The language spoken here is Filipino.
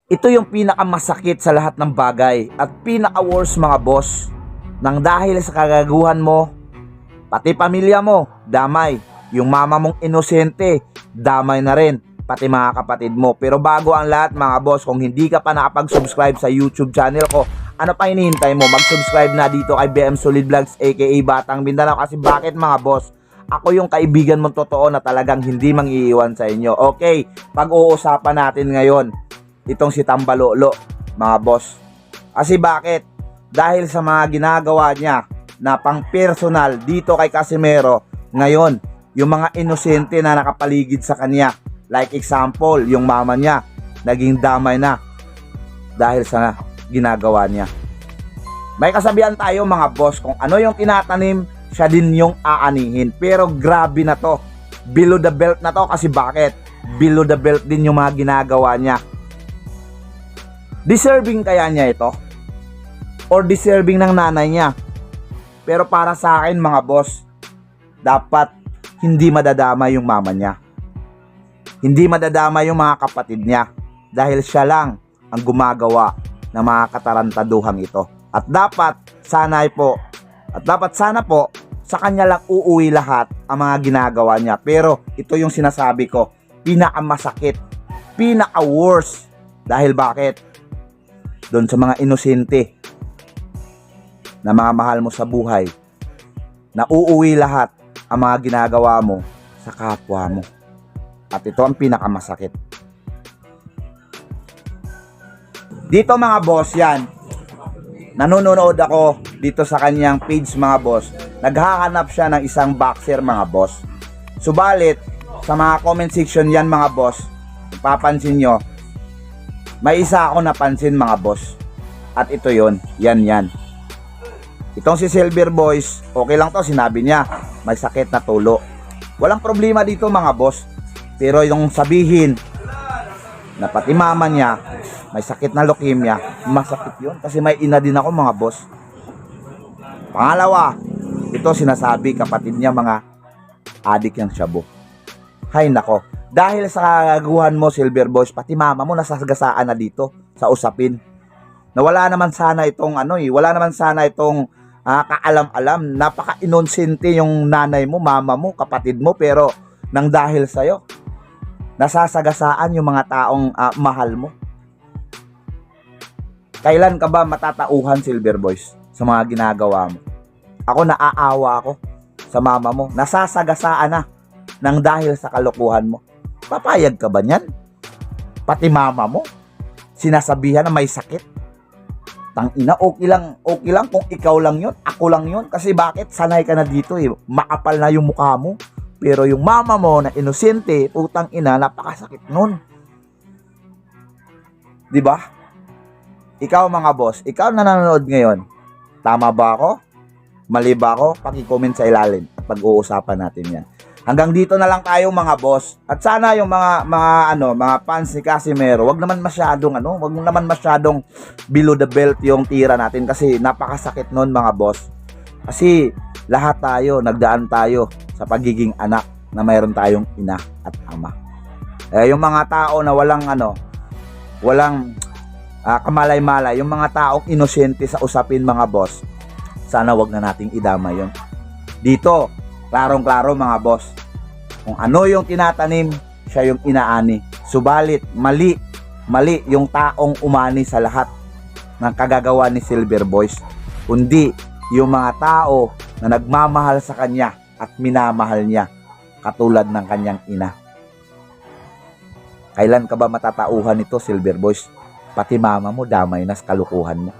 Ito yung pinakamasakit sa lahat ng bagay at pinaka-worst mga boss. Nang dahil sa kagaguhan mo, pati pamilya mo, damay. Yung mama mong inosente, damay na rin. Pati mga kapatid mo. Pero bago ang lahat mga boss, kung hindi ka pa nakapag-subscribe sa YouTube channel ko, ano pa hinihintay mo? Mag-subscribe na dito kay BM Solid Vlogs aka Batang Mindanao. Kasi bakit mga boss? Ako yung kaibigan mong totoo na talagang hindi mangiiwan sa inyo. Okay, pag-uusapan natin ngayon itong si Tambalolo, mga boss. Kasi bakit? Dahil sa mga ginagawa niya na pang personal dito kay Casimero, ngayon, yung mga inosente na nakapaligid sa kanya, like example, yung mama niya, naging damay na dahil sa ginagawa niya. May kasabihan tayo mga boss, kung ano yung tinatanim, siya din yung aanihin. Pero grabe na to. Below the belt na to kasi bakit? Below the belt din yung mga ginagawa niya. Deserving kaya niya ito? Or deserving ng nanay niya? Pero para sa akin mga boss, dapat hindi madadama yung mama niya. Hindi madadama yung mga kapatid niya. Dahil siya lang ang gumagawa ng mga katarantaduhang ito. At dapat sana po sa kanya lang uuwi lahat ang mga ginagawa niya. Pero ito yung sinasabi ko, pinakamasakit, pinaka-worst. Dahil bakit? Doon sa mga inosente na mga mahal mo sa buhay, na uuwi lahat ang mga ginagawa mo sa kapwa mo. At ito ang pinakamasakit. Dito mga boss yan, nanonood ako dito sa kanyang page mga boss. Naghahanap siya ng isang boxer mga boss. Subalit, sa mga comment section yan mga boss, papansin nyo, may isa ako napansin mga boss. At ito yon, yan. Itong si Silver Boys, okay lang to, sinabi niya, may sakit na tulo. Walang problema dito mga boss. Pero yung sabihin na pati mama niya may sakit na leukemia, masakit yun. Kasi may ina din ako mga boss. Pangalawa, ito sinasabi kapatid niya mga adik ng shabu. Hay nako. Dahil sa kagaguhan mo, Silver Boys, pati mama mo nasasagasaan na dito sa usapin. Na wala naman sana itong kaalam-alam. Napaka-inonsente yung nanay mo, mama mo, kapatid mo, pero nang dahil sa'yo, nasasagasaan yung mga taong mahal mo. Kailan ka ba matatauhan, Silver Boys, sa mga ginagawa mo? Ako, naaawa ako sa mama mo. Nasasagasaan na nang dahil sa kalokohan mo. Papayag ka ba niyan? Pati mama mo sinasabihan na may sakit. Tangina, okay lang kung ikaw lang yun, ako lang yun. Kasi bakit? Sanay ka na dito eh. Makapal na yung mukha mo. Pero yung mama mo na inosente, putang ina, napakasakit nun. Diba? Ikaw mga boss, ikaw na nanonood ngayon, tama ba ako? Mali ba ako? Paki-comment sa ilalim at pag-uusapan natin yan. Hanggang dito na lang tayo mga boss. At sana yung mga fans ni Casimero, wag naman masyadong below the belt yung tira natin kasi napakasakit noon mga boss. Kasi lahat tayo, nagdaan tayo sa pagiging anak na mayroon tayong ina at ama. Yung mga tao na walang kamalay-malay, yung mga taong inosente sa usapin mga boss, sana wag na nating idama yon. Dito, klarong-klaro mga boss, kung ano yung tinatanim, siya yung inaani. Subalit, mali yung taong umani sa lahat ng kagagawa ni Silver Boys, kundi yung mga tao na nagmamahal sa kanya at minamahal niya katulad ng kanyang ina. Kailan ka ba matatauhan nito, Silver Boys? Pati mama mo damay na sa kalukuhan mo.